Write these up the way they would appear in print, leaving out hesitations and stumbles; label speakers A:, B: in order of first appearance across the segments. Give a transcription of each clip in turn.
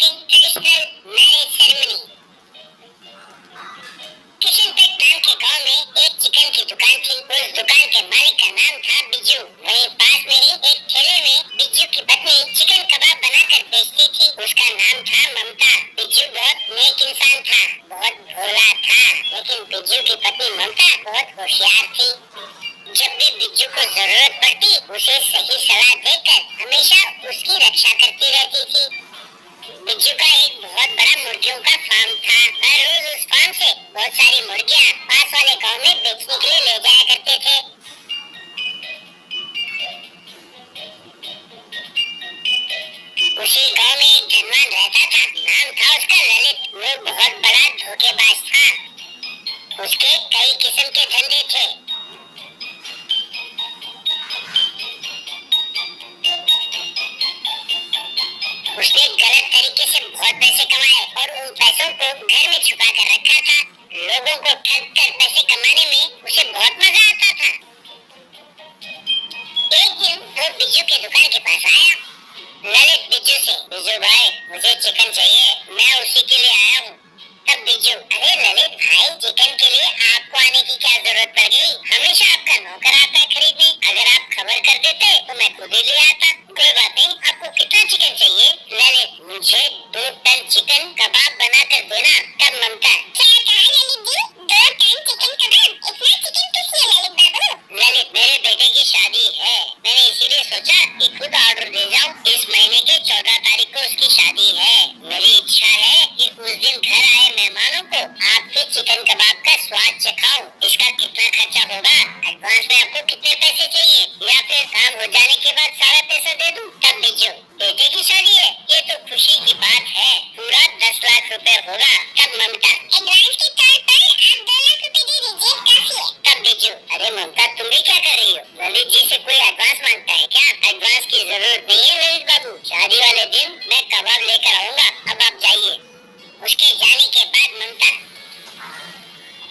A: conducting traditional marriage ceremony. किशनपेट नाम के गांव में एक चिकन की दुकान थी। उस दुकान के मालिक का नाम था बिज्जू। वहीं पास में ही एक ठेले में बिज्जू की पत्नी चिकन कबाब बनाकर बेचती थी। उसका नाम था ममता। बिज्जू बहुत नेक इंसान था, बहुत भोला था, लेकिन बिज्जू की पत्नी ममता बहुत होशियार थी। जब भी बिज्जू को जरूरत पड़ती, उसे सही सलाह देकर हमेशा उसकी रक्षा करती रहती थी। बिज्जू का एक बहुत बड़ा मुर्गियों का फार्म था। हर रोज उस फार्म से बहुत सारी मुर्गियां पास वाले गांव में बेचने के लिए ले जाया करते थे। उसी गांव में एक धनवान रहता था। नाम था उसका ललित। वो बहुत बड़ा धोखेबाज था। उसके कई किस्म के धंधे थे। उसने गलत तरीके से बहुत पैसे कमाए और उन पैसों को घर में छुपा कर रखा था। लोगों को ठग कर पैसे कमाने में उसे बहुत मजा आता था। एक दिन वो बिज्जू के दुकान के पास आया। ललित बिज्जू से, बिज्जू भाई मुझे चिकन चाहिए, मैं उसी के लिए आया हूँ। तब बिज्जू, अरे ललित भाई, चिकन के लिए आपको आने की क्या जरूरत पड़ गई? हमेशा आपका नौकर आता है खरीदने। अगर आप खबर कर देते तो मैं खुद ही ले आता। कोई बात नहीं, आपको कितना चिकन चाहिए? ललित, मुझे 2 टन चिकन कबाब बना कर देना। तब ममता, क्या कहा ललित जी? 2 टन चिकन कबाब? इतना चिकन किस लिए ललित बाबू? ललित, मेरे बेटे की शादी है, मैंने इसीलिए सोचा कि खुद ऑर्डर दे जाऊं। इस महीने के 14 तारीख को उसकी शादी है। मेरी इच्छा है कि उस दिन घर आए मेहमानों को आपके चिकन कबाब का स्वाद चखाऊं। इसका कितना खर्चा होगा? एडवांस में आपको कितने पैसे चाहिए, या फिर काम हो जाने के बाद सारा पैसा दे दूं? तब बिज्जू, बेटे की शादी है, ये तो खुशी की बात है, पूरा 10 लाख रुपए होगा। तब ममता, एडवांस के तौर पर आप 2 लाख रुपए दे दीजिए, काफी है। तब बिज्जू, अरे ममता, तुम भी क्या कर रही हो? ललित जी से कोई एडवांस मांगता है क्या? एडवांस की जरूरत नहीं है ललित बाबू, शादी वाले दिन मैं कबाब लेकर आऊंगा, अब आप जाइए। उसके जाने के बाद ममता,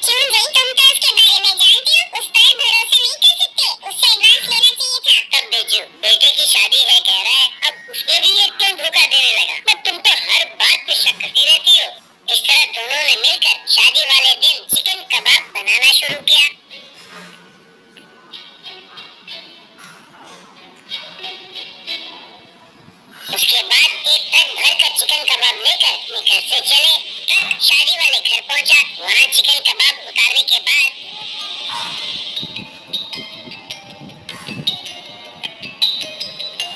A: क्यों भाई, तुम तो उसके बारे में जानती हो, उस पर भरोसा नहीं कर सकते, उससे एडवांस लेना चाहिए था। तब बिज्जू, बेटे की शादी है कह रहा है, अब उसमें भी ये क्यों धोखा देने लगा? पर तुम तो हर बात पे शक करती रहती हो। इस तरह दोनों ने मिलकर शादी वाले दिन चिकन कबाब बनाना शुरू किया। उसके बाद एक ट्रक भरकर चिकन कबाब लेकर अपने घर से चले। ट्रक शादी वाले घर पहुंचा। वहाँ चिकन कबाब उतारने के बाद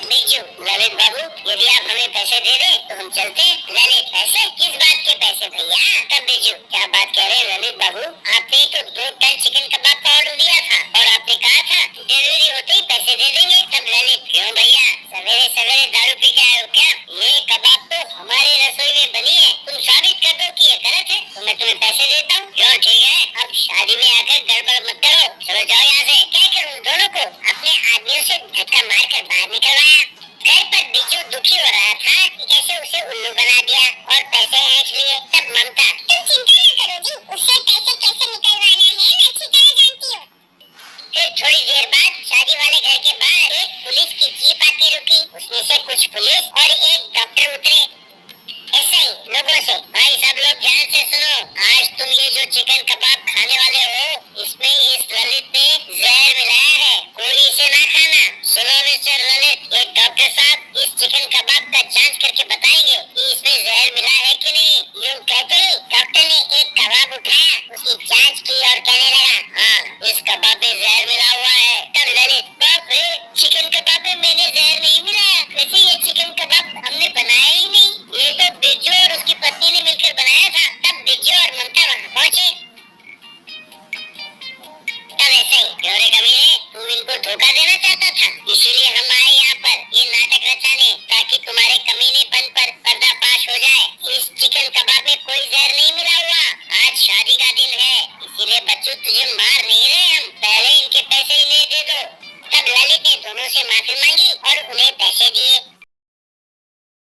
A: बिज्जू, ललित बाबू, यदि आप हमें पैसे दे दें तो हम चलते हैं। ललित, पैसे? किस बात के पैसे भैया? तब बिज्जू, क्या बात कह रहे हैं ललित बाबू, आपने तो 2 टन चिकन कबाब का ऑर्डर दिया था और आपने कहा था डिलीवरी होते ही पैसे दे देंगे। तब ललित, क्यों भैया, सवेरे सवेरे दारू पी के आए हो क्या? ये कबाब तो हमारी रसोई में बनी है, तुम साबित कर दो कि ये गलत है तो मैं तुम्हें पैसे देता हूँ। क्यों, ठीक है, अब शादी में आकर गड़बड़ मत करो, चलो जाओ यहाँ से। क्या करूँ, दोनों को अपने आदमियों से धक्का मार कर बाहर निकलवाया। घर पर बिज्जू दुखी हो रहा था कि कैसे उसे उल्लू बना दिया और पैसे ऐंठ लिए। तब ममता, तुम चिंता न करो जी, उससे पैसे कैसे निकलवाना है मैं अच्छी तरह जानती हूँ। फिर थोड़ी देर बाद शादी वाले घर के बाहर एक पुलिस की जीप आके रुकी। उसमें से कुछ पुलिस और एक डॉक्टर उतरे। ऐसा ही लोगों से, भाई सब लोग ध्यान से सुनो, आज तुम ये जो चिकन कबाब खाने वाले हो, इसमें इस ललित ने जहर मिलाया है, कोई इसे ना खाना। सुनो मिस्टर ललित, एक डॉक्टर साहब इस चिकन कबाब का जांच करके बताएंगे कि इसमें जहर मिला है कि नहीं। यूं कहते ही डॉक्टर ने एक कबाब उठाया, उसकी जांच की और कहने लगा, हाँ, इस कबाब में जहर मिला हुआ है। तब ललित, बाप रे, चिकन कबाब में मैंने जहर नहीं मिलाया, वैसे ये चिकन कबाब हमने बनाया ही नहीं, ये तो बिज्जू और उसकी पत्नी ने मिलकर बनाया था। तब बिज्जू और ममता वहाँ पहुँचे। तब ऐसे ही, क्यों कमीने, तू इनको धोखा देना चाहता था, इसीलिए हम आए यहाँ पर ये नाटक रचाने, ताकि तुम्हारे कमीनेपन पर पर्दाफाश हो जाए। इस चिकन कबाब में कोई जहर नहीं मिला हुआ, आज शादी का दिन है, इसीलिए बच्चों तुझे मार नहीं रहे हम, पहले इनके पैसे इन्हें दे दो। तब ललित ने दोनों से माफी मांगी और उन्हें पैसे दिए।